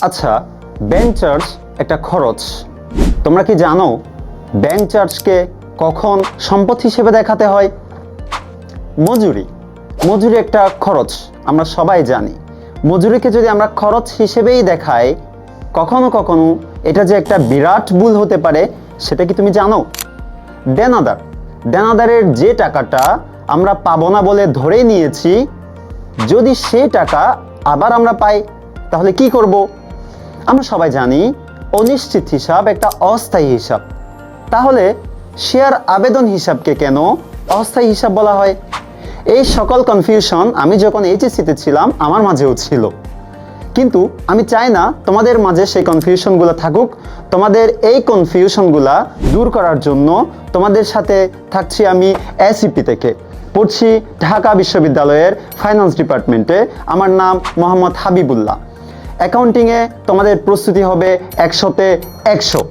আচ্ছা, bank charge একটা খরচ। তোমরা কি জানো ব্যাংক চার্জকে কখন সম্পদ হিসেবে দেখাতে হয়? মজুরি মজুরি একটা খরচ, আমরা সবাই জানি। মজুরিকে যদি আমরা খরচ হিসেবেই দেখাই, কখনো কখনো এটা যে একটা বিরাট ভুল হতে পারে, সেটা কি তুমি জানো? দেনাদার দেনাদারের যে টাকাটা আমরা পাবো না বলে ধরে নিয়েছি, যদি সে টাকা আবার আমরা পাই তাহলে কি করব? আমরা সবাই জানি অনিশ্চিত হিসাব একটা অস্থায়ী হিসাব। তাহলে শেয়ার আবেদন হিসাবকে কেন অস্থায়ী হিসাব বলা হয়? এই সকল কনফিউশন আমি যখন এইচএসসিতে ছিলাম আমার মাঝেও ছিল, কিন্তু আমি চাই না তোমাদের মাঝে সেই কনফিউশনগুলো থাকুক। তোমাদের এই কনফিউশনগুলা দূর করার জন্য তোমাদের সাথে থাকছি আমি এসইপি থেকে, পড়ছি ঢাকা বিশ্ববিদ্যালয়ের ফাইন্যান্স ডিপার্টমেন্টে। আমার নাম মোহাম্মদ হাবিবুল্লাহ। অ্যাকাউন্টিংয়ে তোমাদের প্রস্তুতি হবে 100-তে 100।